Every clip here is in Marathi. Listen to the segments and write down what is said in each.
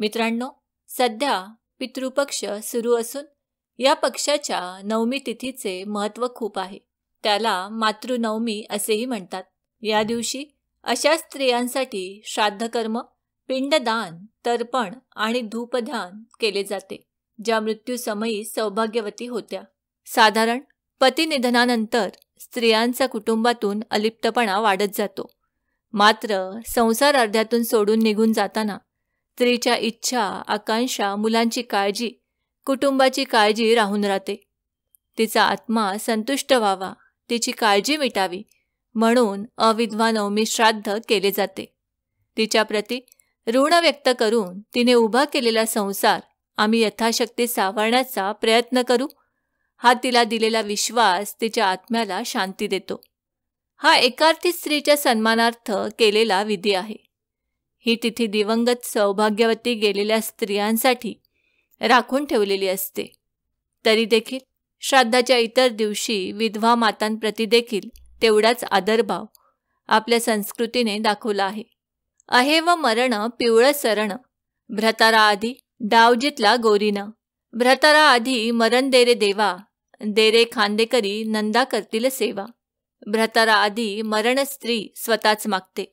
मित्रांनो, सध्या पितृपक्ष सुरू असून या पक्षाच्या नवमी तिथीचे महत्त्व खूप आहे. त्याला मातृनवमी असेही म्हणतात. या दिवशी अशा स्त्रियांसाठी श्राद्धकर्म, पिंडदान, तर्पण आणि धूपदान केले जाते, ज्या मृत्यूसमयी सौभाग्यवती होत्या. साधारण पतिनिधनानंतर स्त्रियांचा कुटुंबातून अलिप्तपणा वाढत जातो. मात्र संसार अर्ध्यातून सोडून निघून जाताना स्त्रीच्या इच्छा, आकांक्षा, मुलांची काळजी, कुटुंबाची काळजी राहून राहते. तिचा आत्मा संतुष्ट व्हावा, तिची काळजी मिटावी म्हणून अविधवा नवमी श्राद्ध केले जाते. तिच्याप्रती ऋण व्यक्त करून तिने उभा केलेला संसार आम्ही यथाशक्ती सावरण्याचा प्रयत्न करू, हा तिला दिलेला विश्वास तिच्या आत्म्याला शांती देतो. हा एकार्थी स्त्रीच्या सन्मानार्थ केलेला विधी आहे. ही तिथी दिवंगत सौभाग्यवती गेलेल्या स्त्रियांसाठी राखून ठेवलेली असते. तरी देखील श्राद्धाच्या इतर दिवशी विधवा मातांप्रती देखील तेवढाच आदरभाव आपल्या संस्कृतीने दाखवला आहे. आहे व मरण पिवळं सरण, भ्रतारा आधी डाव जितला गोरीनं. भ्रतारा आधी मरण देरे देवा, देरे खांदेकरी नंदा करतील सेवा. भ्रतारा आधी मरण स्त्री स्वतःच मागते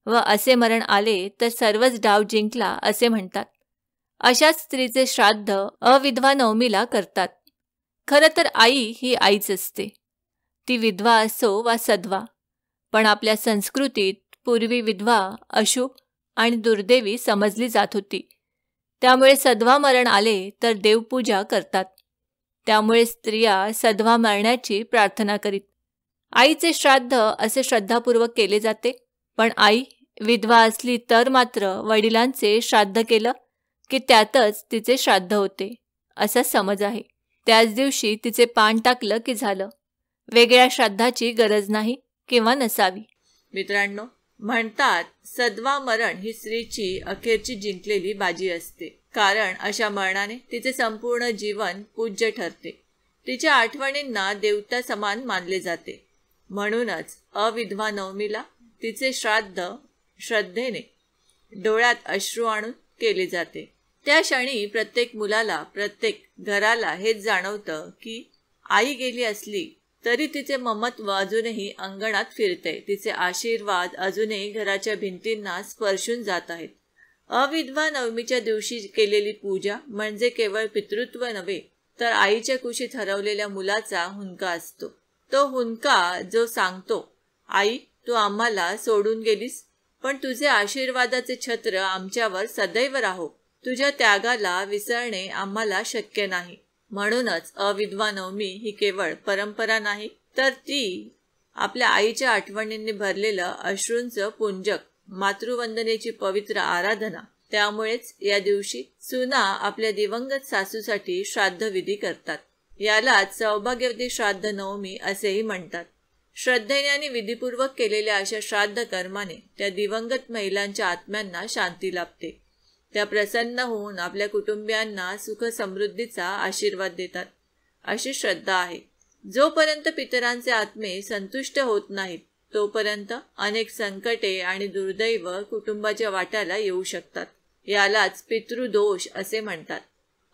व असे मरण आले तर सर्वच डाव जिंकला असे म्हणतात. अशाच स्त्रीचे श्राद्ध अविधवा नवमीला करतात. खरं तर आई ही आईच असते, ती विधवा असो वा सधवा. पण आपल्या संस्कृतीत पूर्वी विधवा अशुभ आणि दुर्दैवी समजली जात होती. त्यामुळे सधवा मरण आले तर देवपूजा करतात. त्यामुळे स्त्रिया सधवा मरण्याची प्रार्थना करीत. आईचे श्राद्ध असे श्रद्धापूर्वक केले जाते. पण आई विधवा असली तर मात्र वडिलांचे श्राद्ध केलं की त्यातच तिचे श्राद्ध होते असा समज आहे. त्याच दिवशी तिचे पान टाकलं की झालं. वेगळ्या श्राद्धाची गरज नाही किंवा नसावी. मित्रांनो, म्हणतात सधवा मरण ही स्त्रीची अखेरची जिंकलेली बाजी असते. कारण अशा मरणाने तिचे संपूर्ण जीवन पूज्य ठरते. तिच्या आठवणींना देवता समान मानले जाते. म्हणूनच अविधवा नवमीला तिचे श्राद्ध श्रद्धेने डोळ्यात अश्रू आणून केले जाते. त्या क्षणी प्रत्येक मुलाला, प्रत्येक घराला हेच जाणवतं की आई गेली असली तरी तिचे ममत्व अजूनही अंगणात फिरते. तिचे आशीर्वाद अजूनही घराच्या भिंतींना स्पर्शून जात आहेत. अविधवा नवमीच्या दिवशी केलेली पूजा म्हणजे केवळ पितृत्व नव्हे तर आईच्या कुशीत हरवलेल्या मुलाचा हुंका असतो. तो हुंका जो सांगतो, आई तू आम्हाला सोडून गेलीस, पण तुझे आशीर्वादाचे छत्र आमच्यावर सदैव राहो. तुझ्या त्यागाला विसरणे आम्हाला शक्य नाही. म्हणूनच अविधवा नवमी ही केवळ परंपरा नाही तर ती आपल्या आईच्या आठवणींनी भरलेलं अश्रूंचं पुंजक, मातृवंदनेची पवित्र आराधना. त्यामुळेच या दिवशी सुना आपल्या दिवंगत सासूसाठी श्राद्धविधी करतात. यालाच सौभाग्यवती श्राद्ध नवमी असेही म्हणतात. श्रद्धेने आणि विधीपूर्वक केलेल्या अशा श्राद्ध कर्माने त्या दिवंगत महिलांच्या आत्म्यांना शांती लाभते. त्या प्रसन्न होऊन आपल्या कुटुंबियांना सुख समृद्धीचा आशीर्वाद देतात अशी श्रद्धा आहे. जोपर्यंत पितरांचे आत्मे संतुष्ट होत नाहीत तोपर्यंत अनेक संकटे आणि दुर्दैव कुटुंबाच्या वाट्याला येऊ शकतात. यालाच पितृदोष असे म्हणतात.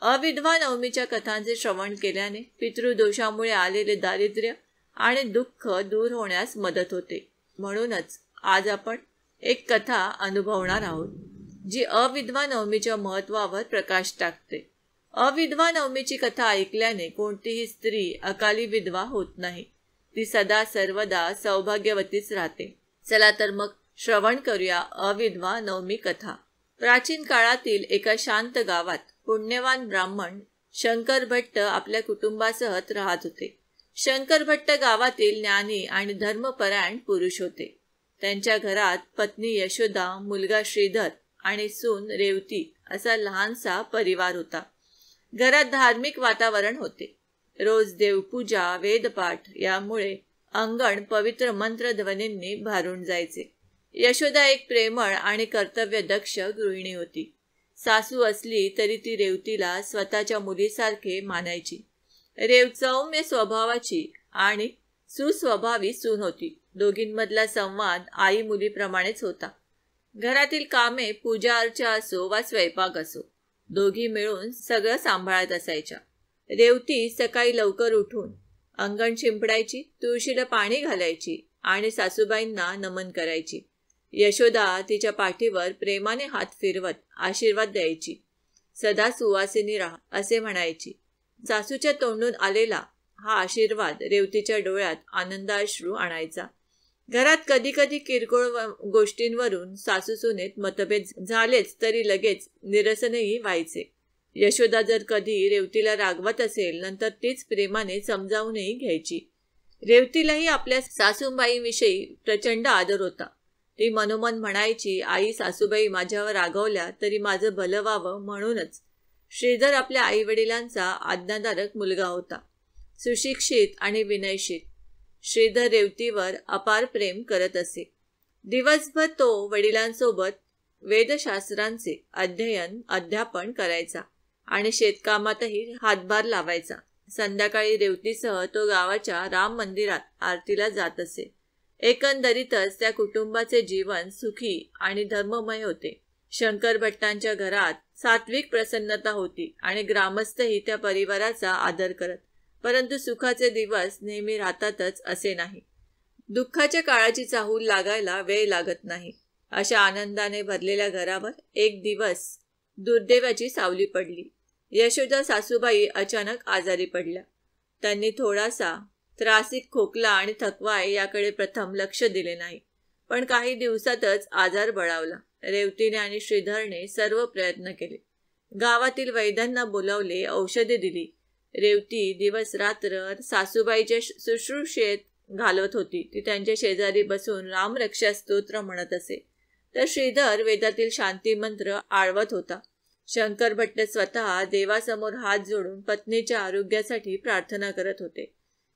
अविधवा नवमीच्या कथांचे श्रवण केल्याने पितृदोषामुळे आलेले दारिद्र्य आणि दुःख दूर होण्यास मदत होते. म्हणूनच आज आपण एक कथा अनुभवणार आहोत जी अविधवा नवमीच्या महत्त्वावर प्रकाश टाकते. अविधवा नवमीची कथा ऐकल्याने कोणतीही स्त्री अकाली विधवा होत नाही. ती सदा सर्वदा सौभाग्यवतीच राहते. चला तर मग श्रवण करूया अविधवा नवमी कथा. प्राचीन काळातील एका शांत गावात पुण्यवान ब्राह्मण शंकर भट्ट आपल्या कुटुंबासह राहत होते. शंकर भट्ट गावातील ज्ञानी आणि धर्मपरायण पुरुष होते. त्यांच्या घरात पत्नी यशोदा, मुलगा श्रीधर आणि सून रेवती असा लहानसा परिवार होता. घरात धार्मिक वातावरण होते. रोज देवपूजा, वेदपाठ यामुळे अंगण पवित्र मंत्रध्वनींनी भारून जायचे. यशोदा एक प्रेमळ आणि कर्तव्यदक्ष गृहिणी होती. सासू असली तरी ती रेवतीला स्वतःच्या मुलीसारखे मानायची. रेव सौम्य स्वभावाची आणि सुस्वभावी सून होती. दोघींमधला संवाद आई मुलीप्रमाणेच होता. घरातील कामे, पूजा अर्चा असो वा स्वयंपाक असो, दोघी मिळून सगळं सांभाळत असायच्या. रेवती सकाळी लवकर उठून अंगण शिंपडायची, तुळशीला पाणी घालायची आणि सासूबाईंना नमन करायची. यशोदा तिच्या पाठीवर प्रेमाने हात फिरवत आशीर्वाद द्यायची. सदा सुवासिनी राहा असे म्हणायची. सासूच्या तोंडून आलेला हा आशीर्वाद रेवतीच्या डोळ्यात आनंदाश्रू आणायचा. घरात कधी कधी किरकोळ गोष्टींवरून सासूसुनेत मतभेद झालेच तरी लगेच निरसनही व्हायचे. यशोदा जर कधी रेवतीला रागवत असेल नंतर तीच प्रेमाने समजावूनही घ्यायची. रेवतीलाही आपल्या सासूबाईंविषयी प्रचंड आदर होता. ती मनोमन म्हणायची, आई सासूबाई माझ्यावर रागवल्या तरी माझं भलं व्हावं म्हणूनच. श्रीधर आपल्या आईवडिलांचा आज्ञाधारक मुलगा होता, सुशिक्षित आणि विनयशील. श्रीधर रेवतीवर अपार प्रेम करत असे. दिवसभर तो वडिलांसोबत वेदशास्त्रांचे अध्यापन करायचा आणि शेतकामातही हातभार लावायचा. संध्याकाळी रेवतीसह तो गावाच्या राम मंदिरात आरतीला जात असे. एकंदरीतच त्या कुटुंबाचे जीवन सुखी आणि धर्ममय होते. शंकर भट्टांच्या घरात सात्विक प्रसन्नता होती आणि ग्रामस्थही त्या परिवाराचा आदर करत. परंतु सुखाचे दिवस नेहमी राहतातच असे नाही. दुःखाच्या काळाची चाहूल लागायला वेळ लागत नाही. अशा आनंदाने भरलेल्या घरावर एक दिवस दुर्दैवाची सावली पडली. यशोदा सासूबाई अचानक आजारी पडल्या. त्यांनी थोडासा त्रासिक खोकला आणि थकवा आहे याकडे प्रथम लक्ष दिले नाही, पण काही दिवसातच आजार बळावला. रेवतीने आणि श्रीधरने सर्व प्रयत्न केले. गावातील वैद्यांना बोलावले, औषधे दिली. रेवती दिवस रात्र सासूबाईच्या शुश्रूषेत घालवत होती. ती त्यांच्या शेजारी बसून रामरक्षा स्तोत्र म्हणत असे, तर श्रीधर वेदातील शांती मंत्र आळवत होता. शंकर भट्ट स्वतः देवासमोर हात जोडून पत्नीच्या आरोग्यासाठी प्रार्थना करत होते.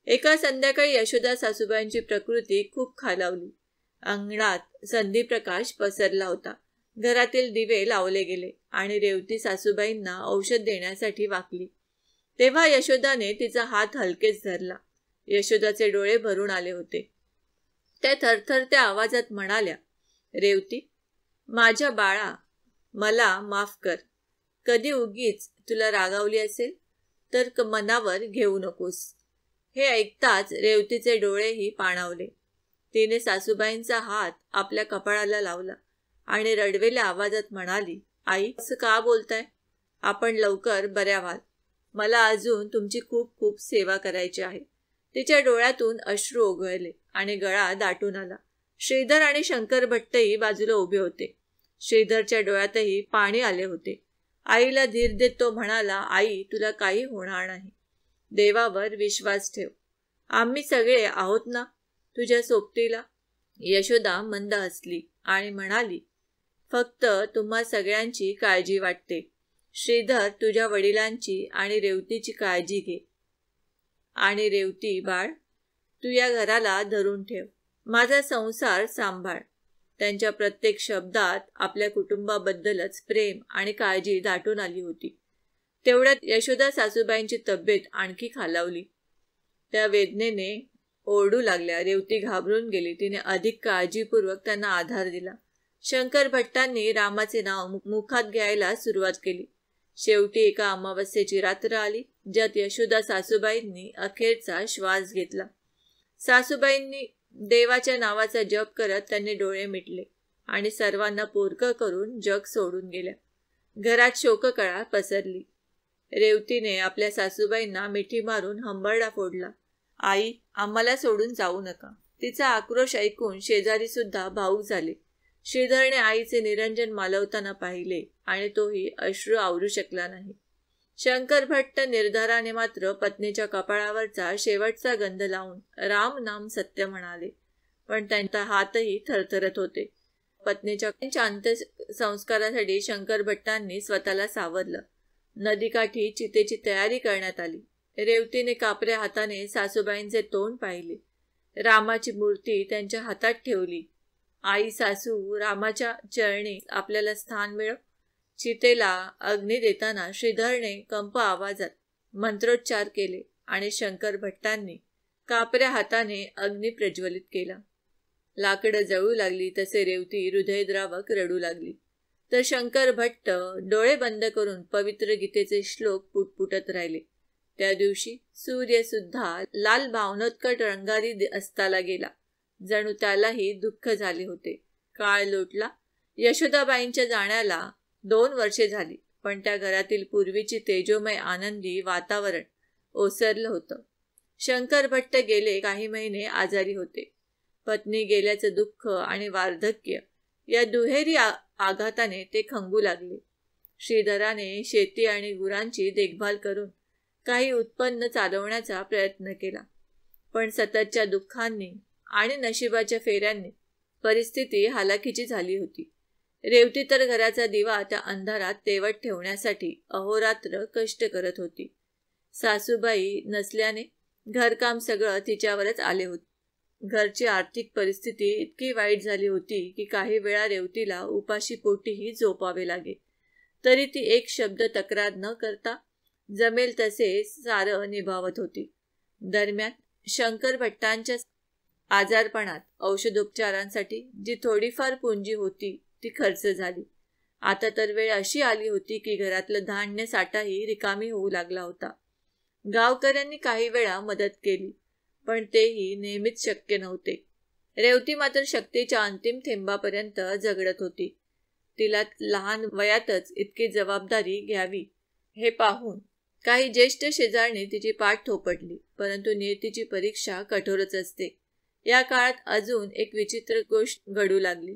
एका संध्याकाळी यशोदा सासूबाईंची प्रकृती खूप खालावली. अंगणात संधीप्रकाश पसरला होता. घरातील दिवे लावले गेले आणि रेवती सासूबाईंना औषध देण्यासाठी वाकली. तेव्हा यशोदाने तिचा हात हलकेच धरला. यशोदाचे डोळे भरून आले होते. त्या थरथरत्या आवाजात म्हणाल्या, रेवती, माझ्या बाळा, मला माफ कर. कधी उगीच तुला रागावली असेल तर मनावर घेऊ नकोस. हे ऐकताच रेवतीचे डोळेही पाणावले. तिने सासूबाईंचा हात आपल्या कपाळाला लावला आणि रडवेल्या आवाजात म्हणाली, आई, असं का बोलताय? आपण लवकर बऱ्या व्हाल. मला अजून तुमची खूप खूप सेवा करायची आहे. तिच्या डोळ्यातून अश्रू ओघळले आणि गळा दाटून आला. श्रीधर आणि शंकर भट्टही बाजूला उभे होते. श्रीधरच्या डोळ्यातही पाणी आले होते. आईला धीर देत तो म्हणाला, आई, तुला काही होणार नाही. देवावर विश्वास ठेव. आम्ही सगळे आहोत ना तुझ्या सोबतीला. यशोदा मंद हसली आणि म्हणाली, फक्त तुम्हा सगळ्यांची काळजी वाटते. श्रीधर, तुझ्या वडिलांची आणि रेवतीची काळजी घे. आणि रेवती बाळ, तू या घराला धरून ठेव. माझा संसार सांभाळ. त्यांच्या प्रत्येक शब्दात आपल्या कुटुंबाबद्दलच प्रेम आणि काळजी दाटून आली होती. तेवढ्यात यशोदा सासूबाईंची तब्येत आणखी खालावली. त्या वेदनेने ओरडू लागल्या. रेवती घाबरून गेली. तिने अधिक काळजीपूर्वक त्यांना आधार दिला. शंकर भट्टांनी रामाचे नाव मुखात घ्यायला सुरुवात केली. शेवटी एका अमावस्येची रात्र आली, ज्यात यशोदा सासूबाईंनी अखेरचा श्वास घेतला. सासूबाईंनी देवाच्या नावाचा जप करत त्यांनी डोळे मिटले आणि सर्वांना पोरकं करून जग सोडून गेल्या. घरात शोककळा पसरली. रेवतीने आपल्या सासूबाईंना मिठी मारून हंबरडा फोडला, आई, आम्हाला सोडून जाऊ नका. तिचा आक्रोश ऐकून शेजारी सुद्धा भावूक झाले. श्रीधरने आईचे निरंजन मालवताना पाहिले आणि तोही अश्रू आवरू शकला नाही. शंकर भट्ट निर्धाराने मात्र पत्नीच्या कपाळावरचा शेवटचा गंध लावून राम नाम सत्य म्हणाले, पण त्यांचा हातही थरथरत होते. पत्नीच्या अंत्यसंस्कारासाठी शंकर भट्टांनी स्वतःला सावरलं. नदीकाठी चितेची तयारी करण्यात आली. रेवतीने कापऱ्या हाताने सासूबाईंचे तोंड पाहिले. रामाची मूर्ती त्यांच्या हातात ठेवली. आई, सासू, रामाच्या चरणी आपल्याला स्थान मिळव. चितेला अग्नी देताना श्रीधरने कंप आवाजात मंत्रोच्चार केले आणि शंकर भट्टांनी कापऱ्या हाताने अग्नी प्रज्वलित केला. लाकडं जळू लागली तसे रेवती हृदयद्रावक रडू लागली. तर शंकर भट्ट डोळे बंद करून पवित्र गीतेचे श्लोक पुटपुटत राहिले. त्या दिवशी सूर्य सुद्धा लाल भावनोत्कट रंगारी अस्ताला गेला. जणू त्यालाही दुःख झाले होते. काळ लोटला. यशोदाबाईंच्या जाण्याला 2 वर्षे झाली, पण त्या घरातील पूर्वीची तेजोमय आनंदी वातावरण ओसरलं होतं. शंकर भट्ट गेले काही महिने आजारी होते. पत्नी गेल्याचं दुःख आणि वार्धक्य या दुहेरी आघाताने ते खंगू लागले. श्रीधराने शेती आणि गुरांची देखभाल करून काही उत्पन्न चालवण्याचा प्रयत्न केला, पण सततच्या दुःखांनी आणि नशिबाच्या फेऱ्यांनी परिस्थिती हालाखीची झाली होती. रेवती तर घराचा दिवा त्या अंधारात तेवत ठेवण्यासाठी अहोरात्र कष्ट करत होती. सासूबाई नसल्याने घरकाम सगळं तिच्यावरच आले होते. घरची आर्थिक परिस्थिती इतकी वाईट झाली होती की काही वेळा रेवतीला उपाशी पोटीही झोपावे लागे. तरी ती एक शब्द तक्रार न करता जमेल तसे सारं निभावत होती. दरम्यान शंकर भट्टांच्या आजारपणात औषधोपचारांसाठी जी थोडीफार पुंजी होती ती खर्च झाली. आता तर वेळ अशी आली होती की घरातलं धान्य साठाही रिकामी होऊ लागला होता. गावकऱ्यांनी काही वेळा मदत केली, पण तेही नेहमीच शक्य नव्हते. रेवती मात्र शक्तीच्या अंतिम थेंबापर्यंत झगडत होती. तिला लहान वयातच इतकी जबाबदारी घ्यावी हे पाहून काही ज्येष्ठ शेजारणी तिची पाठ थोपटली, परंतु नियतीची परीक्षा कठोरच असते. या काळात अजून एक विचित्र गोष्ट घडू लागली.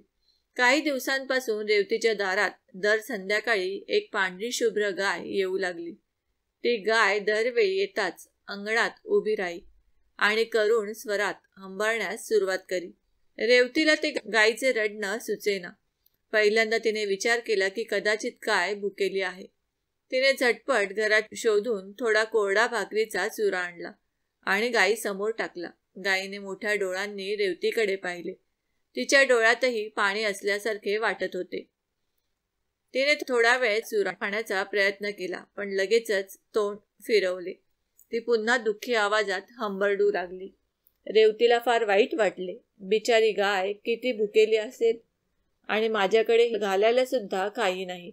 काही दिवसांपासून रेवतीच्या दारात दर संध्याकाळी एक पांढरी शुभ्र गाय येऊ लागली. ती गाय दरवेळी येताच अंगणात उभी राही आणि करुण स्वरात हंबरण्यास सुरुवात करी. रेवतीला ते गायीचे रडणं सुचेना. पहिल्यांदा तिने विचार केला की कदाचित गाय भुकेली आहे. तिने झटपट घरात शोधून थोडा कोरडा भाकरीचा चुरा आणला आणि गायी समोर टाकला. गायीने मोठ्या डोळ्यांनी रेवतीकडे पाहिले. तिच्या डोळ्यातही पाणी असल्यासारखे वाटत होते. तिने थोडा वेळ चुरा खाण्याचा प्रयत्न केला, पण लगेचच तोंड फिरवले. ती पुन्हा दुःखी आवाजात हंबरडू लागली. रेवतीला फार वाईट वाटले. बिचारी गाय किती भुकेली असेल आणि माझ्याकडे घालायला सुद्धा काही नाही.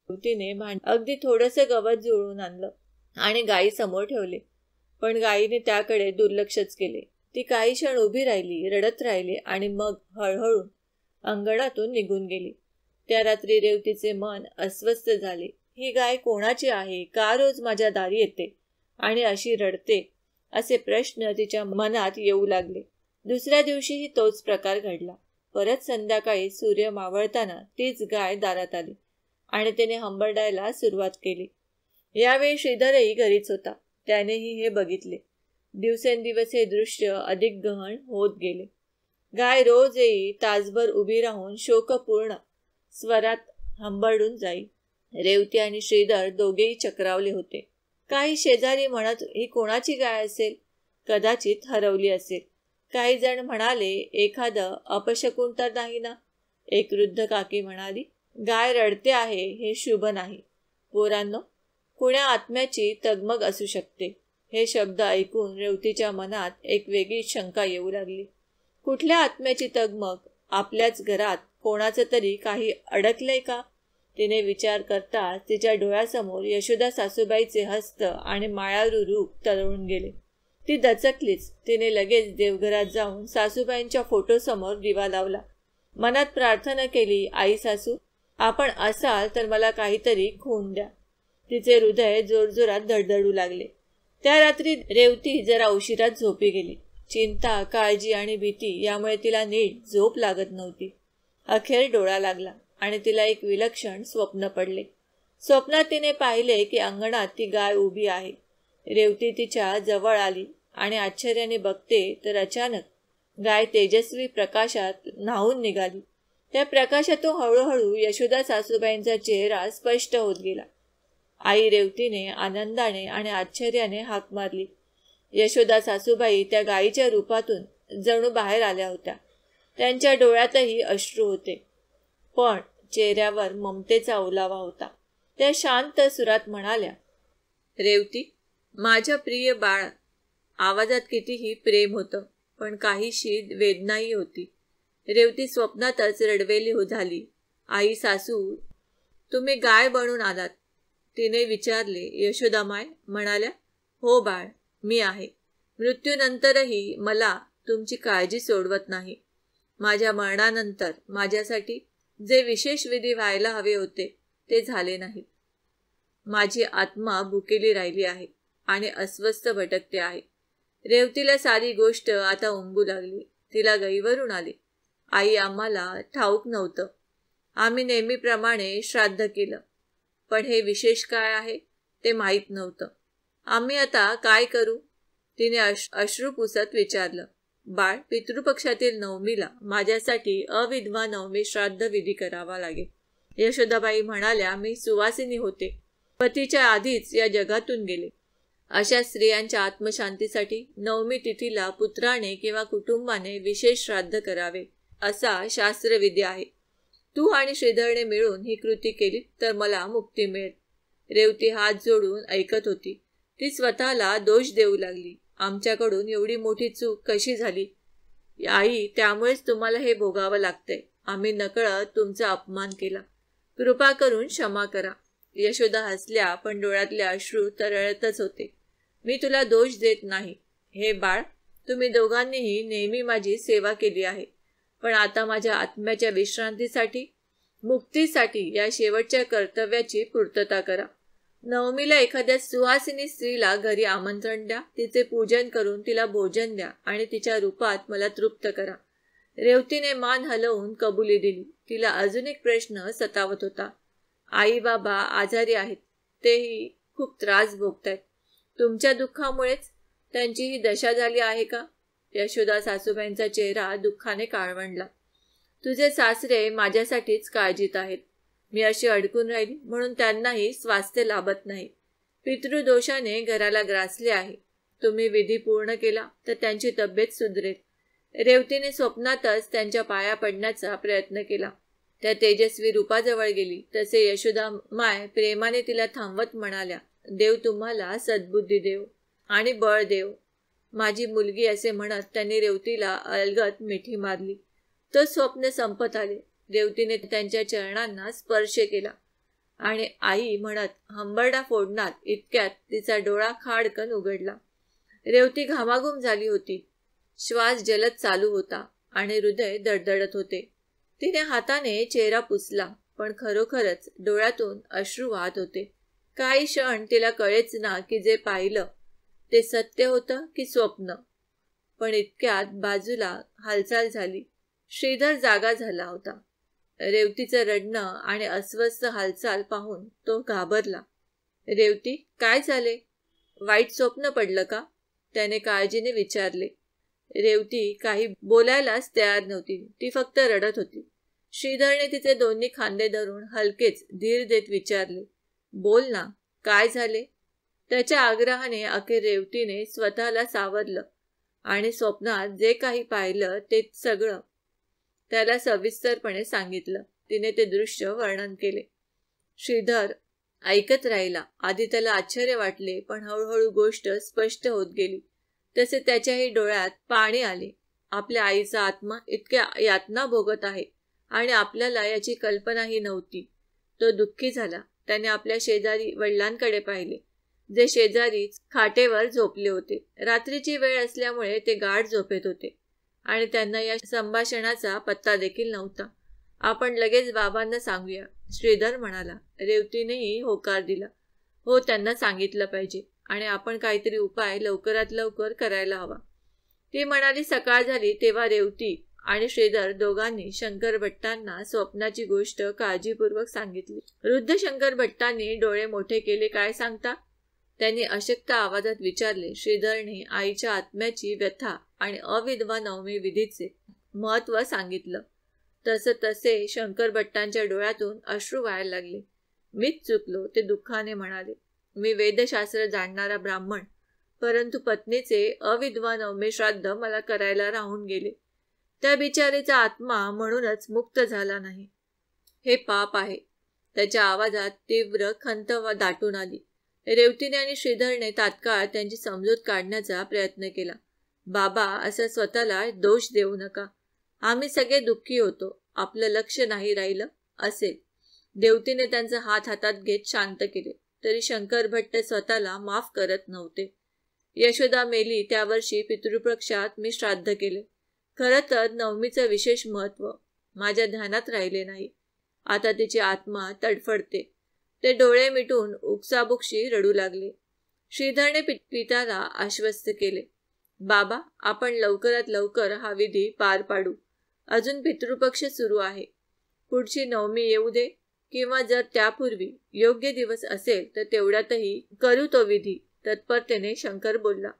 रेवतीने अगदी थोडंसं गवत जुळवून आणलं आणि गायी समोर ठेवले, पण गायीने त्याकडे दुर्लक्षच केले. ती काही क्षण उभी राहिली, रडत राहिली आणि मग हळहळू अंगणातून निघून गेली. त्या रात्री रेवतीचे मन अस्वस्थ झाले. ही गाय कोणाची आहे? का रोज माझ्या दारी येते आणि अशी रडते? असे प्रश्न तिच्या मनात येऊ लागले. दुसऱ्या दिवशीही तोच प्रकार घडला. परत संध्याकाळी सूर्य मावळताना तीच गाय दारात आली आणि तिने हंबरडायला सुरुवात केली. यावेळी श्रीधरही घरीच होता. त्यानेही हे बघितले. दिवसेंदिवस हे दृश्य अधिक गहन होत गेले. गाय रोज येई, तासभर उभी राहून शोकपूर्ण स्वरात हंबरडून जाई. रेवती आणि श्रीधर दोघेही चक्रावले होते. काही शेजारी म्हणत ही कोणाची गाय असेल? कदाचित हरवली असेल. काही जण म्हणाले एखादं अपशकुन तर नाही ना? एक वृद्ध काकी म्हणाली, गाय रडते आहे हे शुभ नाही. पोरांनो, कुण्या आत्म्याची तगमग असू शकते. हे शब्द ऐकून रेवतीच्या मनात एक वेगळी शंका येऊ लागली. कुठल्या आत्म्याची तगमग? आपल्याच घरात कोणाचं तरी काही अडकलंय का? तिने विचार करताच तिच्या डोळ्यासमोर यशोदा सासूबाईचे हस्त आणि मायाळू रूप तरळून गेले. ती दचकलीच. तिने लगेच देवघरात जाऊन सासूबाईंच्या फोटोसमोर दिवा लावला. मनात प्रार्थना केली, आई सासू, आपण असाल तर मला काहीतरी खून द्या. तिचे हृदय जोरजोरात धडधडू लागले. त्या रात्री रेवती जरा उशिरात झोपी गेली. चिंता, काळजी आणि भीती यामुळे तिला नीट झोप लागत नव्हती. अखेर डोळा लागला आणि तिला एक विलक्षण स्वप्न पडले. स्वप्नात तिने पाहिले की अंगणात ती गाय उभी आहे. रेवती तिच्या जवळ आली आणि आश्चर्याने बघते तर अचानक गाय तेजस्वी प्रकाशात न्हावून निघाली. त्या प्रकाशातून हळूहळू यशोदा सासूबाईंचा चेहरा स्पष्ट होत गेला. आई रेवतीने आनंदाने आणि आश्चर्याने हाक मारली. यशोदा सासूबाई त्या गायीच्या रूपातून जणू बाहेर आल्या होत्या. त्यांच्या डोळ्यातही अश्रू होते, पण चेहऱ्यावर ममतेचा ओलावा होता. त्या शांत सुरात म्हणाल्या, रेवती, माझ्या प्रिय बाळ. आवाजात कितीही प्रेम होतं, पण काहीशी वेदनाही होती. रेवती स्वप्नातच रडवेली झाली. आई सासू, तुम्ही गाय बनून आलात? तिने विचारले. यशोदामाय म्हणाल्या, हो बाळ, मी आहे. मृत्यूनंतरही मला तुमची काळजी सोडवत नाही. माझ्या मरणानंतर माझ्यासाठी जे विशेष विधी व्हायला हवे होते ते झाले नाहीत. माझी आत्मा भुकेली राहिली आहे आणि अस्वस्थ भटकते आहे. रेवतीला सारी गोष्ट आता उमगू लागली. तिला गैवरून आले. आई, आम्हाला ठाऊक नव्हतं. आम्ही नेहमीप्रमाणे श्राद्ध केलं, पण हे विशेष काय आहे ते माहीत नव्हतं. आम्ही आता काय करू? तिने अश्रू पुसत विचारलं. बाळ, पितृपक्षातील नवमीला माझ्यासाठी अविधवा नवमी श्राद्ध विधी करावा लागेल. यशोदाबाई म्हणाल्या, मी सुवासिनी होते. पतीच्या आधीच या जगातून गेले. अशा स्त्रियांच्या आत्मशांतीसाठी नवमी तिथीला पुत्राने किंवा कुटुंबाने विशेष श्राद्ध करावे असा शास्त्रविधी आहे. तू आणि श्रीधरने मिळून ही कृती केली तर मला मुक्ती मिळेल. रेवती हात जोडून ऐकत होती. ती स्वतःला दोष देऊ लागली. आमच्याकडून एवढी मोठी चूक कशी झाली? आई, त्यामुळेच तुम्हाला हे भोगावं लागतंय. आम्ही नकळत तुमचा अपमान केला. कृपा करून क्षमा करा. यशोदा हसल्या, पण डोळ्यातले अश्रू तरळतच होते. मी तुला दोष देत नाही. हे बाळ, तुम्ही दोघांनीही नेहमी माझी सेवा केली आहे, पण आता माझ्या आत्म्याच्या विश्रांतीसाठी, मुक्तीसाठी या शेवटच्या कर्तव्याची पूर्तता करा. नवमीला एखाद्या सुहासिनी स्त्रीला घरी आमंत्रण द्या. तिचे पूजन करून तिला भोजन द्या आणि तिच्या रूपात मला तृप्त करा. रेवतीने मान हलवून कबुली दिली. तिला अजून एक प्रश्न सतावत होता. आई बाबा आजारी आहेत. तेही खूप त्रास भोगतायत. तुमच्या दुःखामुळेच त्यांची ही दशा झाली आहे का? यशोदा सासूबाईंचा चेहरा दुःखाने काळवंडला. तुझे सासरे माझ्यासाठीच काळजीत आहेत. मी अशी अडकून राहिली म्हणून त्यांनाही स्वास्थ्य लाभत नाही. पितृदोषाने घराला ग्रासले आहे. तुम्ही विधी पूर्ण केला तर त्यांची तब्येत सुधरेल. रेवतीने स्वप्नातच त्यांच्या पाया पडण्याचा प्रयत्न केला. त्या तेजस्वी रूपाजवळ गेली. तसे यशोदा माय प्रेमाने तिला थांबवत म्हणाल्या, देव तुम्हाला सद्बुद्धी देव आणि बळ देव. माझी मुलगी असे म्हणत त्यांनी रेवतीला अलगद मिठी मारली. तो स्वप्न संपत आले. रेवतीने त्यांच्या चरणांना स्पर्श केला आणि आई म्हणत हंबरडा फोडणार इतक्यात तिचा डोळा खाडकन उघडला. रेवती घामाघूम झाली होती. श्वास जलद चालू होता आणि हृदय दडदडत होते. तिने हाताने चेहरा पुसला, पण खरोखरच डोळ्यातून अश्रू वाहत होते. काही क्षण तिला कळेच ना की जे पाहिलं ते सत्य होतं की स्वप्न. पण इतक्यात बाजूला हालचाल झाली. श्रीधर जागा झाला होता. रेवतीचं रडणं आणि अस्वस्थ हालचाल पाहून तो घाबरला. रेवती, काय झाले? वाईट स्वप्न पडलं का? त्याने काळजीने विचारले. रेवती काही बोलायलाच तयार नव्हती. ती फक्त रडत होती. श्रीधरने तिचे दोन्ही खांदे धरून हलकेच धीर देत विचारले, बोल ना, काय झाले? त्याच्या आग्रहाने अखेर रेवतीने स्वतःला सावरलं आणि स्वप्नात जे काही पाहिलं ते सगळं त्याला सविस्तरपणे सांगितलं. तिने ते दृश्य वर्णन केले. श्रीधर ऐकत राहिला. आधी त्याला आश्चर्य वाटले, पण हळूहळू गोष्ट स्पष्ट होत गेली. तसे त्याच्याही डोळ्यात पाणी आले. आपल्या आईचा आत्मा इतक्या यातना भोगत आहे आणि आपल्याला याची कल्पनाही नव्हती. तो दुःखी झाला. त्याने आपल्या शेजारी वडिलांकडे पाहिले, जे शेजारी खाटेवर झोपले होते. रात्रीची वेळ असल्यामुळे ते गाढ झोपेत होते आणि त्यांना या संभाषणाचा पत्ता देखील नव्हता. आपण लगेच बाबांना सांगूया, श्रीधर म्हणाला. रेवतीनेही होकार दिला. हो, त्यांना सांगितलं पाहिजे आणि आपण काहीतरी उपाय लवकरात लवकर करायला हवा. ती म्हणाली. सकाळ झाली तेव्हा रेवती आणि श्रीधर दोघांनी शंकर भट्टांना स्वप्नाची गोष्ट काळजीपूर्वक सांगितली. वृद्ध शंकर भट्टांनी डोळे मोठे केले. काय सांगता? त्यांनी अशक्त आवाजात विचारले. श्रीधरने आईच्या आत्म्याची व्यथा आणि अविधवा नवमी विधीचे महत्त्व सांगितलं. तसे शंकर भट्टांच्या डोळ्यातून अश्रू व्हायला लागले. मीच चुकलो, ते दुःखाने म्हणाले. मी वेदशास्त्र जाणणारा ब्राह्मण, परंतु पत्नीचे अविधवा नवमी श्राद्ध मला करायला राहून गेले. त्या बिचारीचा आत्मा म्हणूनच मुक्त झाला नाही. हे पाप आहे. त्याच्या आवाजात तीव्र खंत दाटून आली. रेवतीने आणि श्रीधरने तात्काळ त्यांची समजूत काढण्याचा प्रयत्न केला. बाबा, असं स्वतःला दोष देऊ नका. आम्ही सगळे दुःखी होतो. आपलं लक्ष नाही राहिलं असेल. देवतीने त्यांचा हात हातात घेत शांत केले. तरी शंकर भट्ट स्वतःला माफ करत नव्हते. यशोदा मेली त्या वर्षी पितृपक्षात मी श्राद्ध केले. खरं तर नवमीचं विशेष महत्त्व माझ्या ध्यानात राहिले नाही. आता तिची आत्मा तडफडते. ते डोळे मिटून उकसाबुकशी रडू लागले. श्रीधरने पित्याला आश्वस्त केले. बाबा, आपण लवकरात लवकर हा विधी पार पाडू. अजून पितृपक्ष सुरू आहे. पुढची नवमी येऊ दे, किंवा जर त्यापूर्वी योग्य दिवस असेल तर तेवढ्यातही करू तो विधी, तत्परतेने शंकर बोलला.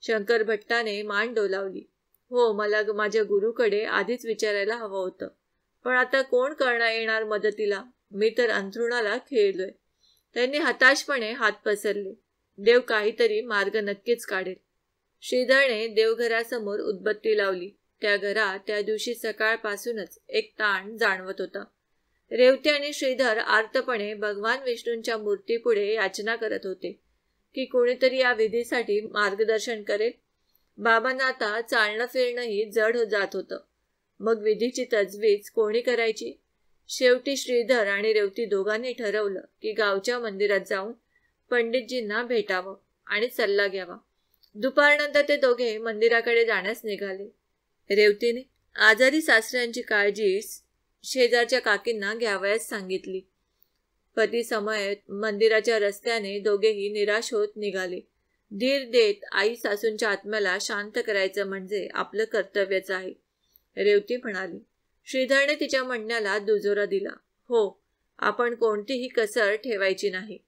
शंकर भट्टाने मान डोलावली. हो, मला माझ्या गुरुकडे आधीच विचारायला हवं होतं. पण आता कोण करणार येणार मदतीला? मी तर अंथरुणाला खेळलोय. त्यांनी हताशपणे हात पसरले. देव काहीतरी मार्ग नक्कीच काढेल. श्रीधरने देवघरासमोर उदबत्ती लावली. त्या घरात त्या दिवशी सकाळपासूनच एक ताण जाणवत होता. रेवती आणि श्रीधर आर्तपणे भगवान विष्णूंच्या मूर्तीपुढे याचना करत होते की कोणीतरी या विधीसाठी मार्गदर्शन करेल. बाबांना आता चालणं फिरणंही जड जात होतं. मग विधीची तजवीज कोणी करायची? शेवटी श्रीधर आणि रेवती दोघांनी ठरवलं की गावच्या मंदिरात जाऊन पंडितजींना भेटावं आणि सल्ला घ्यावा. दुपारनंतर ते दोघे मंदिराकडे जाण्यास निघाले. रेवतीने आजारी सासऱ्यांची काळजी शेजारच्या काकींना घ्यावयास सांगितली. पती समयेत मंदिराच्या रस्त्याने दोघेही निराश होत निघाले. धीर देत आई सासूंच्या आत्म्याला शांत करायचं म्हणजे आपलं कर्तव्यच आहे, रेवती म्हणाली. श्रीधरने तिच्या म्हणण्याला दुजोरा दिला. हो, आपण कोणतीही कसर ठेवायची नाही.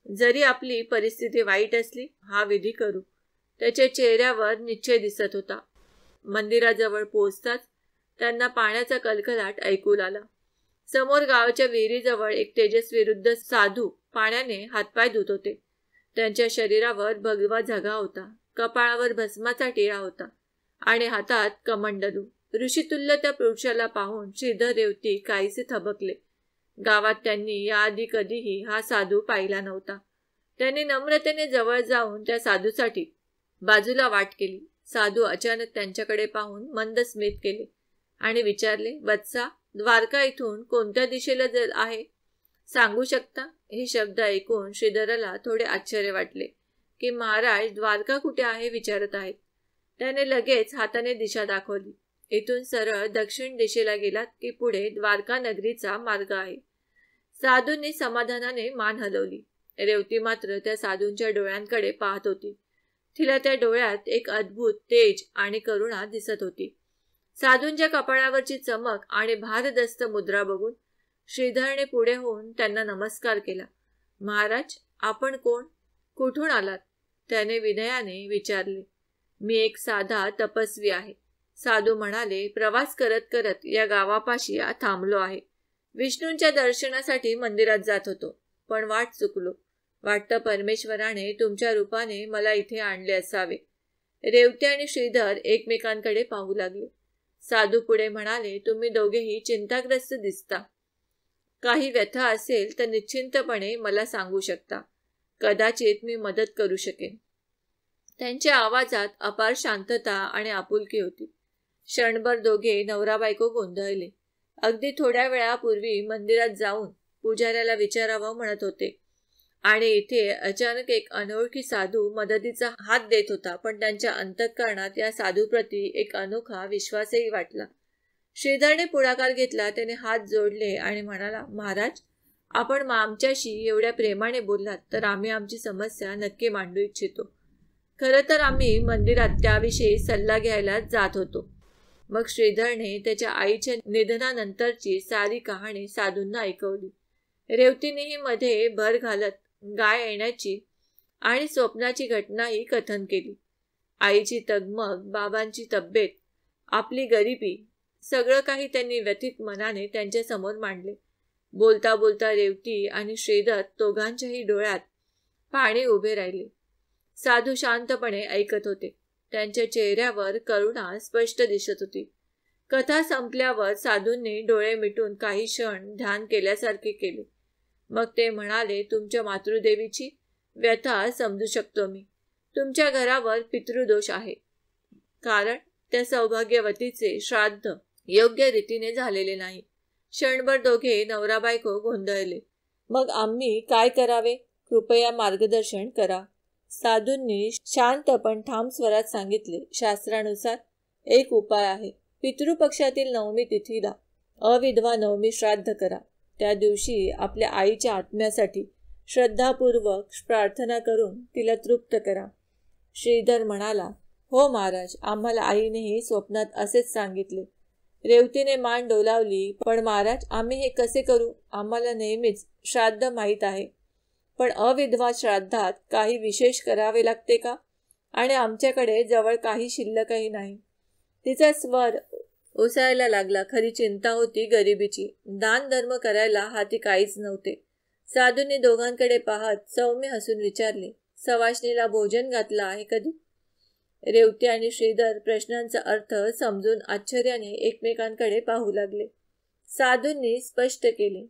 जरी आपली परिस्थिती वाईट असली, हा विधी करू. त्याच्या चेहऱ्यावर निश्चय दिसत होता. मंदिराजवळ पोहोचताच त्यांना पाण्याचा कलकलाट ऐकू आला. समोर गावाच्या विहिरीजवळ एक तेजस्विरुद्ध साधू पाण्याने हातपाय धुत होते. त्यांच्या शरीरावर भगवा झगा होता. कपाळावर भस्माचा टिळा होता आणि हातात कमंडलू. ऋषितुल्य त्या पुरुषाला पाहून श्रीधर रेवती काहीसे थबकले. गावात त्यांनी याआधी कधीही हा साधू पाहिला नव्हता. त्यांनी नम्रतेने जवळ जाऊन त्या साधूसाठी बाजूला वाट केली. साधू अचानक त्यांच्याकडे पाहून मंद स्मित केले आणि विचारले, वत्सा, द्वारका इथून कोणत्या दिशेला आहे? सांगू शकता? हे शब्द ऐकून श्रीधराला थोडे आश्चर्य वाटले की महाराज द्वारका कुठे आहे विचारत आहेत. त्याने लगेच हाताने दिशा दाखवली. इथून सरळ दक्षिण दिशेला गेलात की पुढे द्वारका नगरीचा मार्ग आहे. साधूंनी समाधानाने मान हलवली. रेवती मात्र त्या साधूंच्या डोळ्यांकडे पाहत होती. तिला त्या डोळ्यात एक अद्भुत तेज आणि करुणा दिसत होती. साधूंच्या कपाळावरची चमक आणि भारदस्त मुद्रा बघून श्रीधरने पुढे होऊन त्यांना नमस्कार केला. महाराज, आपण कोण? कुठून आलात? त्याने विनयाने विचारले. मी एक साधा तपस्वी आहे, साधू म्हणाले. प्रवास करत करत या गावापाशी थांबलो आहे. विष्णूंच्या दर्शनासाठी मंदिरात जात होतो, पण वाट चुकलो. वाटतं परमेश्वराने तुमच्या रूपाने मला इथे आणले असावे. रेवती आणि श्रीधर एकमेकांकडे पाहू लागले. साधू पुढे म्हणाले, तुम्ही दोघेही चिंताग्रस्त दिसता. काही व्यथा असेल तर निश्चिंतपणे मला सांगू शकता. कदाचित मी मदत करू शकेन. त्यांच्या आवाजात अपार शांतता आणि आपुलकी होती. क्षणभर दोघे नवरा बायको गोंधळले. अगदी थोड्या वेळापूर्वी मंदिरात जाऊन पुजाऱ्याला विचारावं म्हणत होते आणि इथे अचानक एक अनोळखी साधू मदतीचा हात देत होता. पण त्यांच्या अंतःकरणात या साधूप्रती एक अनोखा विश्वासही वाटला. श्रीधरने पुढाकार घेतला. त्याने हात जोडले आणि म्हणाला, महाराज, आपण आमच्याशी एवढ्या प्रेमाने बोललात तर आम्ही आमची समस्या नक्की मांडू इच्छितो. खरं तर आम्ही मंदिरात त्याविषयी सल्ला घ्यायला जात होतो. मग श्रीधरने त्याच्या आईच्या निधनानंतरची सारी कहाणी साधूंना ऐकवली. रेवतीनेही मध्ये भर घालत गाय येण्याची आणि स्वप्नाची घटनाही कथन केली. आईची तगमग, बाबांची तब्येत, आपली गरिबी, सगळं काही त्यांनी व्यथित मनाने त्यांच्यासमोर मांडले. बोलता बोलता रेवती आणि श्रीधर दोघांच्याही डोळ्यात पाणी उभे राहिले. साधू शांतपणे ऐकत होते. त्यांच्या चेहऱ्यावर करुणा स्पष्ट दिसत होती. कथा संपल्यावर साधूंनी डोळे मिटून काही क्षण ध्यान केल्यासारखे केले. मग ते म्हणाले, तुमच्या मातृदेवीची व्यथा समजू शकतो मी. तुमच्या घरावर पितृदोष आहे, कारण त्या सौभाग्यवतीचे श्राद्ध योग्य रीतीने झालेले नाही. क्षणभर दोघे नवरा बायको गोंधळले. मग आम्ही काय करावे? कृपया मार्गदर्शन करा. साधूंनी शांत पण ठाम स्वरात सांगितले. शास्त्रानुसार एक उपाय आहे. पितृपक्षातील नवमी तिथीला अविधवा नवमी श्राद्ध करा. त्या दिवशी आपल्या आईच्या आत्म्यासाठी श्रद्धापूर्वक प्रार्थना करून तिला तृप्त करा. श्रीधर म्हणाला, हो महाराज, आम्हाला आईनेही स्वप्नात असेच सांगितले. रेवतीने मान डोलावली. पण महाराज, आम्ही हे कसे करू? आम्हाला नेहमीच श्राद्ध माहीत आहे, पण अविधवा श्राद्धात काही विशेष करावे लागते का? आणि आमच्याकडे जवळ काही शिल्लकही नाही. तिचा स्वर ओसायला लागला. खरी चिंता होती गरिबीची. दान धर्म करायला हाती काहीच नव्हते. साधूंनी दोघांकडे पाहत सौम्य हसून विचारले, सवाष्णीला भोजन घातलं आहे कधी? रेवती आणि श्रीधर प्रश्नांचा अर्थ समजून आश्चर्याने एकमेकांकडे पाहू लागले. साधूंनी स्पष्ट केले,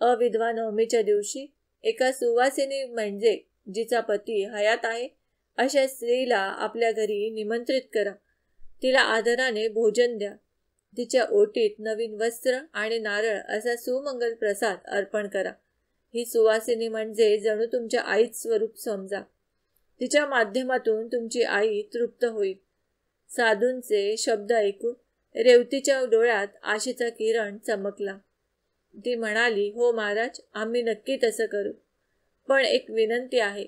अविधवा नवमीच्या दिवशी एका सुवासिनी म्हणजे जिचा पती हयात आहे अशा स्त्रीला आपल्या घरी निमंत्रित करा. तिला आदराने भोजन द्या. तिच्या ओटीत नवीन वस्त्र आणि नारळ असा सुमंगल प्रसाद अर्पण करा. ही सुवासिनी म्हणजे जणू तुमच्या आईच स्वरूप समजा. तिच्या माध्यमातून तुमची आई तृप्त होईल. साधूंचे शब्द ऐकून रेवतीच्या डोळ्यात आशेचा किरण चमकला. ती म्हणाली, हो महाराज, आम्ही नक्की तसं करू. पण एक विनंती आहे.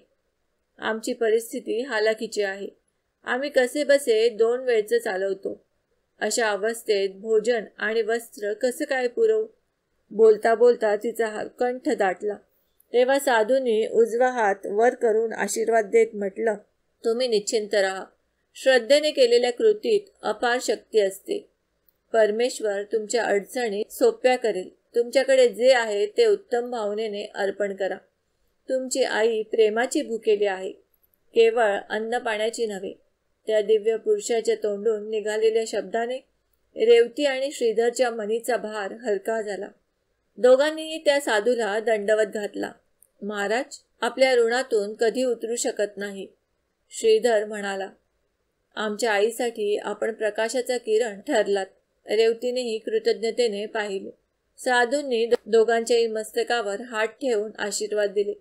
आमची परिस्थिती हालाकीची आहे. आम्ही कसे बसे 2 वेळचं चालवतो. अशा अवस्थेत भोजन आणि वस्त्र कसं काय पुरवू? बोलता बोलता तिचा कंठ दाटला. तेव्हा साधूंनी उजवा हात वर करून आशीर्वाद देत म्हटलं, तुम्ही निश्चिंत राहा. श्रद्धेने केलेल्या कृतीत अपार शक्ती असते. परमेश्वर तुमच्या अडचणी सोप्या करेल. तुमच्याकडे जे आहे ते उत्तम भावनेने अर्पण करा. तुमची आई प्रेमाची भुकेली आहे, केवळ अन्न पाण्याची नव्हे. त्या दिव्य पुरुषाच्या तोंडून निघालेल्या शब्दाने रेवती आणि श्रीधरच्या मनीचा भार हलका झाला. दोघांनीही त्या साधूला दंडवत घातला. महाराज, आपल्या ऋणातून कधी उतरू शकत नाही. श्रीधर म्हणाला, आमच्या आईसाठी आपण प्रकाशाचा किरण ठरलात. रेवतीनेही कृतज्ञतेने पाहिले. साधूंनी दोघांच्याही मस्तकावर हात ठेवून आशीर्वाद दिले.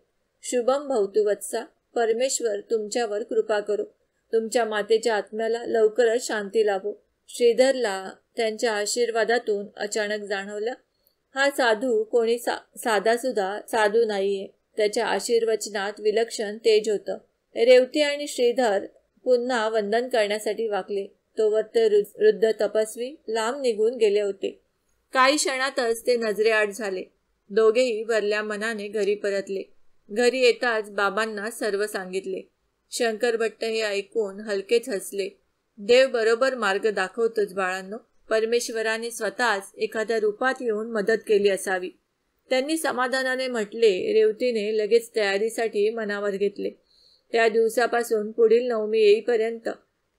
शुभम भवतु वत्सा. परमेश्वर तुमच्यावर कृपा करो. तुमच्या मातेच्या आत्म्याला लवकरच शांती लाभो. श्रीधरला त्यांच्या आशीर्वादातून अचानक जाणवलं, हा साधू कोणी साधासुद्धा साधू नाहीये. त्याच्या आशीर्वचनात विलक्षण तेज होतं. रेवती आणि श्रीधर पुन्हा वंदन करण्यासाठी वाकले. तोवर ते वृद्ध तपस्वी लांब निघून गेले होते. काही क्षणातच ते नजरेआड झाले. दोघेही भरल्या मनाने घरी परतले. घरी येताच बाबांना सर्व सांगितले. शंकर भट्ट हे ऐकून हलकेच हसले. देव बरोबर मार्ग दाखवतोच बाळांनो. परमेश्वराने स्वतःच एखाद्या रूपात येऊन मदत केली असावी. त्यांनी समाधानाने म्हटले. रेवतीने लगेच तयारीसाठी मनावर घेतले. त्या दिवसापासून पुढील नवमी येईपर्यंत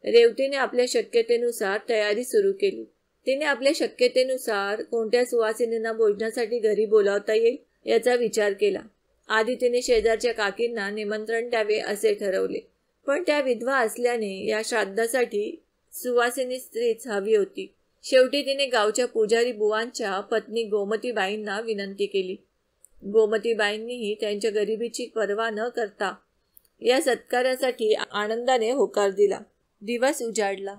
रेवतीने आपल्या शक्यतेनुसार तयारी सुरू केली. तिने आपल्या शक्यतेनुसार कोणत्या सुवासिनींना भोजनासाठी घरी बोलावता येईल याचा विचार केला. आधी तिने शेजारच्या काकींना निमंत्रण द्यावे असे ठरवले. पण त्या विधवा असल्याने या श्राद्धासाठी सुवासिनी स्त्रीच हवी होती. शेवटी तिने गावच्या पुजारी बुवांच्या पत्नी गोमतीबाईंना विनंती केली. गोमतीबाईंनीही त्यांच्या गरिबीची पर्वा न करता या सत्कारासाठी आनंदाने होकार दिला. दिवस उजाडला.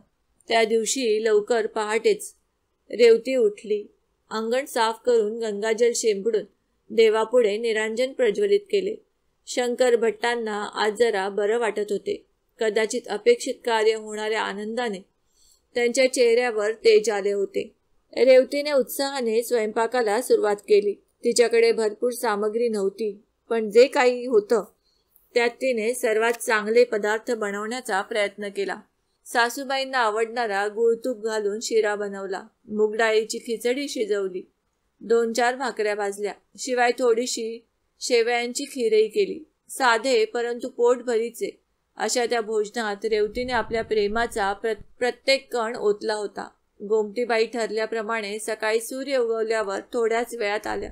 त्या दिवशी लवकर पहाटेच रेवती उठली. अंगण साफ करून गंगाजल शिंपडून देवापुढे निरांजन प्रज्वलित केले. शंकर भट्टांना आज जरा बरं वाटत होते. कदाचित अपेक्षित कार्य होणाऱ्या आनंदाने त्यांच्या चेहऱ्यावर तेज आले होते. रेवतीने उत्साहाने स्वयंपाकाला सुरुवात केली. तिच्याकडे भरपूर सामग्री नव्हती, पण जे काही होतं त्यात तिने सर्वात चांगले पदार्थ बनवण्याचा प्रयत्न केला. सासूबाईंना आवडणारा गुळतूप घालून शिरा बनवला. मूगडाळीची खिचडी शिजवली. 2-4 भाकऱ्या भाजल्या. शिवाय थोडीशी शेवयांची खीरही केली. साधे परंतु पोटभरीचे अशा त्या भोजनात रेवतीने आपल्या प्रेमाचा प्रत्येक कण ओतला होता. गोमतीबाई ठरल्याप्रमाणे सकाळी सूर्य उगवल्यावर थोड्याच वेळात आल्या.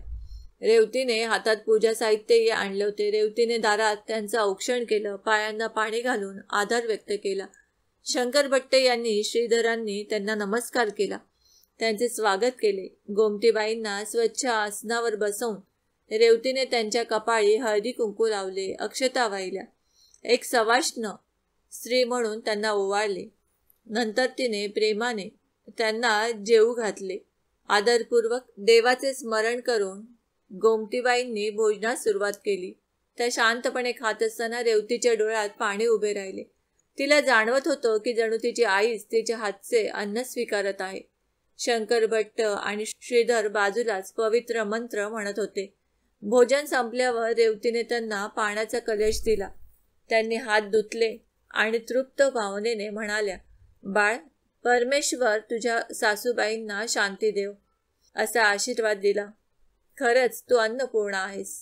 रेवतीने हातात पूजा साहित्यही आणले होते. रेवतीने दारात त्यांचं औक्षण केलं. पायांना पाणी घालून आदर व्यक्त केला. शंकर भट्ट यांनी श्रीधरांनी त्यांना नमस्कार केला. त्यांचे स्वागत केले. गोमतीबाईंना स्वच्छ आसनावर बसवून रेवतीने त्यांच्या कपाळी हळदी कुंकू लावले, अक्षता वाहिल्या. एक सवाष्ण स्त्री म्हणून त्यांना ओवाळले. नंतर तिने प्रेमाने त्यांना जेवू घातले. आदरपूर्वक देवाचे स्मरण करून गोमतीबाईंनी भोजनास सुरुवात केली. त्या शांतपणे खात असताना रेवतीच्या डोळ्यात पाणी उभे राहिले. तिला जाणवत होतं की जणू तिची आईच तिच्या हातचे अन्न स्वीकारत आहे. शंकर भट्ट आणि श्रीधर बाजूलाच पवित्र मंत्र म्हणत होते. भोजन संपल्यावर रेवतीने त्यांना पाण्याचा कलश दिला. त्यांनी हात धुतले आणि तृप्त भावनेने म्हणाल्या, बाळ, परमेश्वर तुझ्या सासूबाईंना शांती देव, असा आशीर्वाद दिला. खरंच तू अन्नपूर्णा आहेस.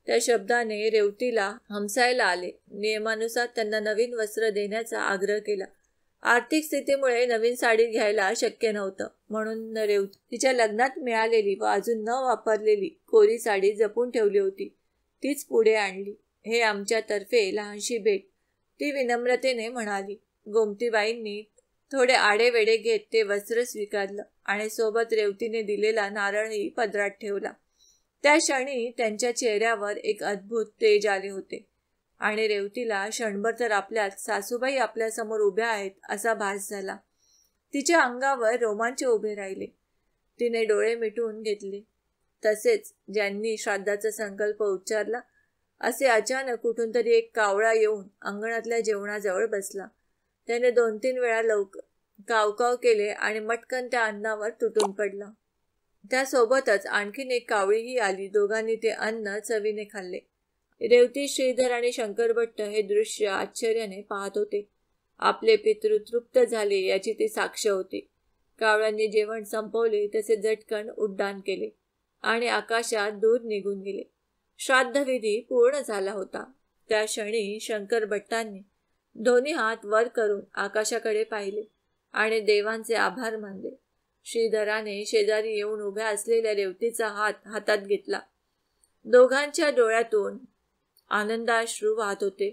त्या शब्दाने रेवतीला हमसायला आले. नियमानुसार त्यांना नवीन वस्त्र देण्याचा आग्रह केला. आर्थिक स्थितीमुळे नवीन साडी घ्यायला शक्य नव्हतं, म्हणून रेवती तिच्या लग्नात मिळालेली व अजून न वापरलेली कोरी साडी जपून ठेवली होती. तीच पुढे आणली. हे आमच्यातर्फे लहानशी भेट, ती विनम्रतेने म्हणाली. गोमतीबाईंनी थोडे आडेवेडे घेत ते वस्त्र स्वीकारलं आणि सोबत रेवतीने दिलेला नारळही पदरात ठेवला. त्या क्षणी त्यांच्या चेहऱ्यावर एक अद्भुत तेज आले होते आणि रेवतीला क्षणभर तर आपल्यात सासूबाई आपल्यासमोर उभ्या आहेत असा भास झाला. तिच्या अंगावर रोमांच उभे राहिले. तिने डोळे मिटून घेतले. तसेच ज्यांनी श्राद्धाचा संकल्प उच्चारला असे अचानक कुठून तरी एक कावळा येऊन अंगणातल्या जेवणाजवळ बसला. त्याने 2-3 वेळा कावकाव केले आणि मटकन त्या अन्नावर तुटून पडला. त्यासोबतच आणखीन एक कावळीही आली. दोघांनी ते अन्न चवीने खाल्ले. रेवती, श्रीधर आणि शंकरभट्ट हे दृश्य आश्चर्याने पाहत होते. आपले पितृ तृप्त झाले याची ती साक्ष होती. कावळ्यांनी जेवण संपवले तसे झटकन उड्डाण केले आणि आकाशात दूर निघून गेले. श्राद्धविधी पूर्ण झाला होता. त्या क्षणी शंकरभट्टांनी दोन्ही हात वर करून आकाशाकडे पाहिले आणि देवांचे आभार मानले. श्रीधराने शेजारी येऊन उभ्या असलेल्या रेवतीचा हात हातात घेतला. दोघांच्या डोळ्यातून आनंदाश्रू वाहत होते.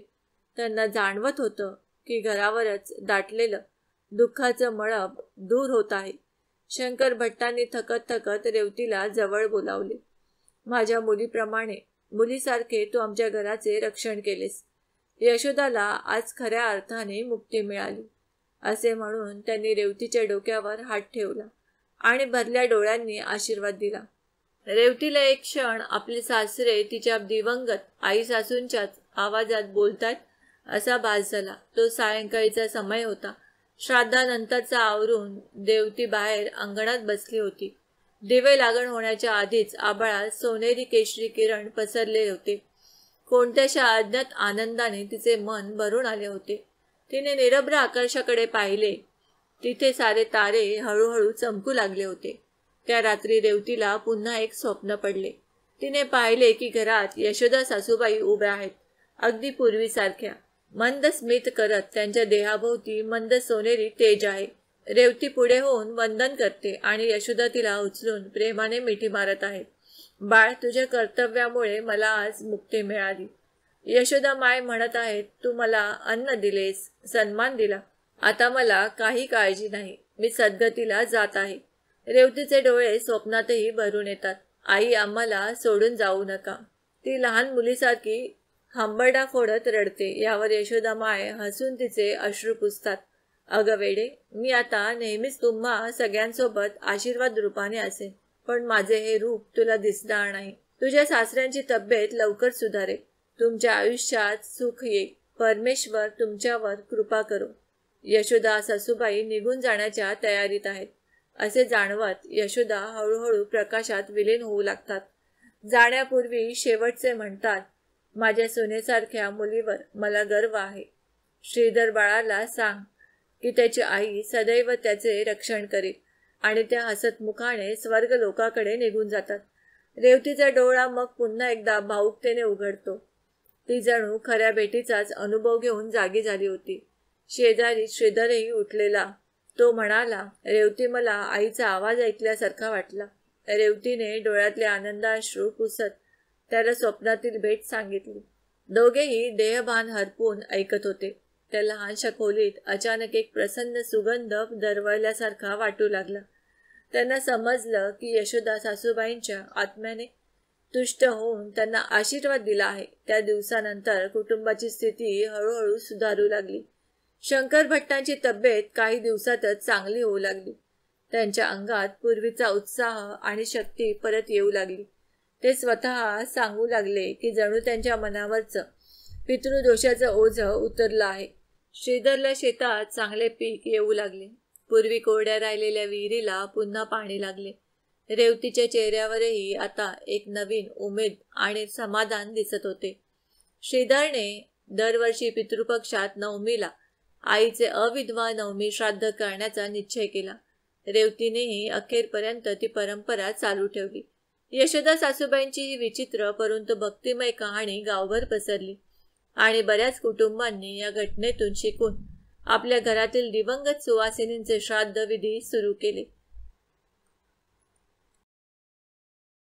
त्यांना जाणवत होतं की घरावरच दाटलेलं दुःखाचं मळभ दूर होत आहे. शंकरभट्टांनी थकत थकत रेवतीला जवळ बोलावले. माझ्या मुलीप्रमाणे, मुलीसारखे तू आमच्या घराचे रक्षण केलेस. यशोदाला आज खऱ्या अर्थाने मुक्ती मिळाली, असे म्हणून त्यांनी रेवतीच्या डोक्यावर हात ठेवला आणि भरल्या डोळ्यांनी आशीर्वाद दिला. रेवतीला एक क्षण आपले सासरे तिच्या दिवंगत आई सासूंच्याच आवाजात बोलतात असा भास झाला. तो सायंकाळीचा समय होता. श्राद्धानंतरचा आवरून देवती बाहेर अंगणात बसली होती. दिवे लागण होण्याच्या आधीच आभाळात सोनेरी केशरी किरण पसरले होते. कोणत्याशा अज्ञात आनंदाने तिचे मन भरून आले होते. तिने निरभ्र आकाशाकडे पाहिले. तिथे सारे तारे हळूहळू चमकू लागले होते. त्या रात्री रेवतीला पुन्हा एक स्वप्न पडले. तिने पाहिले की घरात यशोदा सासूबाई उभ्या आहेत, अगदी पूर्वीसारख्या. मंद स्मित करत त्यांच्या देहाभोवती मंद सोनेरी तेज आहे. रेवती पुढे होऊन वंदन करते आणि यशोदा तिला उचलून प्रेमाने मिठी मारत आहे. बाळ, तुझ्या कर्तव्यामुळे मला आज मुक्ती मिळाली. यशोदा माय म्हणत आहेत, तू मला अन्न दिलेस, सन्मान दिला. आता मला काही काळजी नाही. मी सद्गतीला जात आहे. रेवतीचे डोळे स्वप्नातही भरून येतात. आई, आम्हाला सोडून जाऊ नका. ती लहान मुलीसारखी हंबरडा फोडत रडते. यावर यशोदा माय हसून तिचे अश्रू पुसतात. अगं वेडे, मी आता नेहमीच तुम्हा सगळ्यांसोबत आशीर्वाद रूपाने असेन, पण माझे हे रूप तुला दिसणार नाही. तुझ्या सासऱ्यांची तब्येत लवकर सुधारेल. तुमच्या आयुष्यात सुख येईल. परमेश्वर तुमच्यावर कृपा करो. यशोदा सासूबाई निघून जाण्याच्या तयारीत आहेत असे जाणवत यशोदा हळूहळू प्रकाशात विलीन होऊ लागतात. जाण्यापूर्वी शेवटचे म्हणतात, माझ्या सोनेसारख्या मुलीवर मला गर्व आहे. श्रीधर बाळाला सांग की त्याची आई सदैव त्याचे रक्षण करेल. आणि त्या हसत मुखाने स्वर्ग लोकाकडे निघून जातात. रेवतीचा डोळा मग पुन्हा एकदा भावुकतेने उघडतो. ती जणू खऱ्या भेटीचाच अनुभव घेऊन जागी झाली होती. शेजारी श्रीधरही उठलेला. तो म्हणाला, रेवती, मला आईचा आवाज ऐकल्यासारखा वाटला. रेवतीने डोळ्यातले आनंदाश्रू पुसत त्याला स्वप्नातील भेट सांगितली. दोघेही देहभान हरपून ऐकत होते. त्या लहानशा खोलीत अचानक एक प्रसन्न सुगंध दरवळल्यासारखा वाटू लागला. त्यांना समजलं की यशोदा सासूबाईंच्या आत्म्याने तुष्ट होऊन त्यांना आशीर्वाद दिला आहे. त्या दिवसानंतर कुटुंबाची स्थिती हळूहळू सुधारू लागली. शंकर भट्टांची तब्येत काही दिवसातच चांगली होऊ लागली. त्यांच्या अंगात पूर्वीचा उत्साह आणि शक्ती परत येऊ लागली. ते स्वतः सांगू लागले की जणू त्यांच्या मनावरचं पितृदोषाचं ओझं उतरलं आहे. श्रीधरला शेतात चांगले पीक येऊ लागले. पूर्वी कोरड्या राहिलेल्या विहिरीला पुन्हा पाणी लागले. रेवतीच्या चेहऱ्यावरही आता एक नवीन उमेद आणि समाधान दिसत होते. श्रीधरने दरवर्षी पितृपक्षात नवमीला आईचे अविधवा नवमी श्राद्ध करण्याचा निश्चय केला. रेवतीनेही अखेरपर्यंत ती परंपरा चालू ठेवली. यशोदा सासूबाईंची ही विचित्र परंतु भक्तिमय कहाणी गावभर पसरली आणि बऱ्याच कुटुंबांनी या घटनेतून शिकून आपल्या घरातील दिवंगत सुवासिनींचे श्राद्ध विधी सुरू केले.